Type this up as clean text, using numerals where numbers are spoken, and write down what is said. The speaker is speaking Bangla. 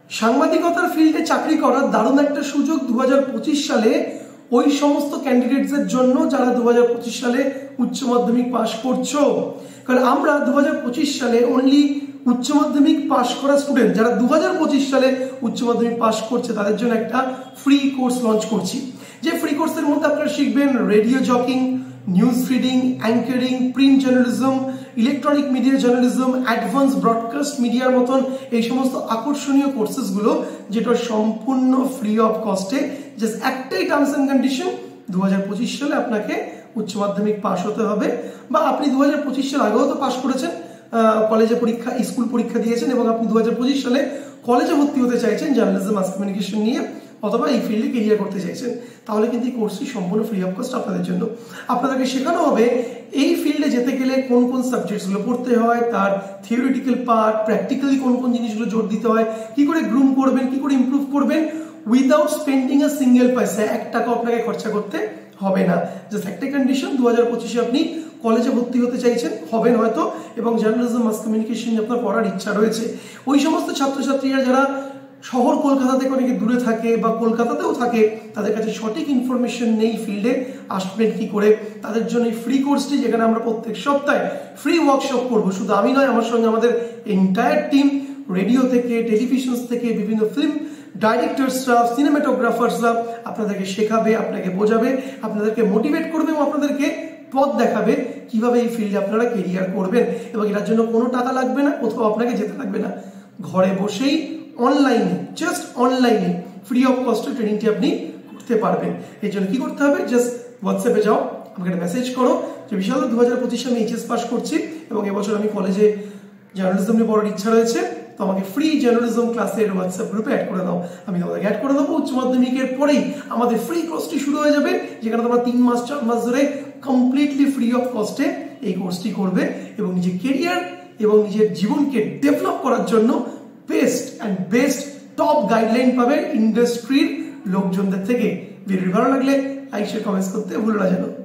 সাংবাদিকতার ফিল্ডে চাকরি করার দারুণ একটা সুযোগ 2025 সালে ওই সমস্ত ক্যান্ডিডেটসদের জন্য যারা 2025 সালে উচ্চ মাধ্যমিক পাশ করছো। কারণ আমরা 2025 সালে অনলি উচ্চ মাধ্যমিক পাশ করা স্টুডেন্ট যারা 2025 সালে উচ্চ মাধ্যমিক পাশ করছে তাদের জন্য একটা ফ্রি কোর্স লঞ্চ করছি। যে ফ্রি কোর্সের মধ্যে আপনারা শিখবেন radio joking, news feeding, anchoring, print journalism, electronic media journalism, advance broadcast মিডিয়ার মতন এই সমস্ত আকর্ষণীয় কোর্সেসগুলো যেটা সম্পূর্ণ ফ্রি অফ কস্টে। জাস্ট একটাই টার্মস অ্যান্ড কন্ডিশন, 2025 সালে আপনাকে উচ্চ মাধ্যমিক পাশ হতে হবে, বা আপনি 2025 সাল আগেও তো পাশ করেছেন, কলেজে পরীক্ষা স্কুল পরীক্ষা দিয়েছেন এবং আপনি 2025 সালে কলেজে ভর্তি হতে চাইছেন জার্নালিজম মাস কমিউনিকেশন নিয়ে, অথবা এই ফিল্ডে কেরিয়ার করতে চাইছেন, তাহলে কিন্তু এই কোর্সটি সম্পূর্ণ ফ্রি অফ কস্ট আপনাদের জন্য। আপনাদেরকে শেখানো হবে এই ফিল্ডে যেতে গেলে কোন কোন সাবজেক্টসগুলো পড়তে হয়, তার থিওরিটিক্যাল পার্ট, প্র্যাকটিক্যালি কোন কোন জিনিসগুলো জোর দিতে হয়, কি করে গ্রুম করবেন, কি করে ইমপ্রুভ করবেন উইদাউট স্পেন্ডিং আ সিঙ্গেল পয়সা। 1 টাকা আপনাকে খরচা করতে হবে না। জাস্ট একটা কন্ডিশন, 2025-এ আপনি কলেজে ভর্তি হতে চাইছেন, হবেন হয়তো, এবং জার্নালিজম মাস কমিউনিকেশন আপনার পড়ার ইচ্ছা রয়েছে। ওই সমস্ত ছাত্রছাত্রীরা যারা শহর কলকাতা থেকে অনেকে দূরে থাকে বা কলকাতাতেও থাকে, তাদের কাছে সঠিক ইনফরমেশন নেই ফিল্ডে আসবেন কি করে, তাদের জন্য এই ফ্রি কোর্সটি, যেখানে আমরা প্রত্যেক সপ্তাহে ফ্রি ওয়ার্কশপ করবো। শুধু আমি নয়, আমার সঙ্গে আমাদের এন্টায়ার টিম, রেডিও থেকে, টেলিভিশন থেকে, বিভিন্ন ফিল্ম ডাইরেক্টরসরা, সিনেমাটোগ্রাফার্সরা আপনাদেরকে শেখাবে, আপনাকে বোঝাবে, আপনাদেরকে মোটিভেট করবে এবং আপনাদেরকে পথ দেখাবে কিভাবে এই ফিল্ডে আপনারা কেরিয়ার করবেন। এবং এটার জন্য কোনো টাকা লাগবে না, কোথাও আপনাকে যেতে লাগবে না, ঘরে বসেই অনলাইনে, জাস্ট অনলাইনে ফ্রি অফ কস্টে ট্রেনিংটি আপনি করতে পারবেন। এর জন্য কি করতে হবে, জাস্ট হোয়াটসঅ্যাপে যাও, আমাকে একটা মেসেজ করো যে বিশাল 2025 আমি এইচএস পাস করছি এবং এবছর আমি কলেজে জার্নালিজম নিয়ে পড়ার ইচ্ছা রয়েছে, তো আমাকে ফ্রি জার্নালিজম ক্লাসের হোয়াটসঅ্যাপ গ্রুপে অ্যাড করে দাও। আমি তোমাদেরকে অ্যাড করে দেবো। উচ্চ মাধ্যমিকের পরেই আমাদের ফ্রি কোর্সটি শুরু হয়ে যাবে, যেখানে তোমরা 3 মাস 4 মাস ধরে কমপ্লিটলি ফ্রি অফ কস্টে এই কোর্সটি করবে এবং নিজের কেরিয়ার এবং নিজের জীবনকে ডেভেলপ করার জন্য বেস্ট টপ গাইডলাইন পাবে ইন্ডাস্ট্রির লোকজনদের থেকে। ভিডিও ভালো লাগলে লাইক শেয়ার কমেন্টস করতে ভুলো না যেন।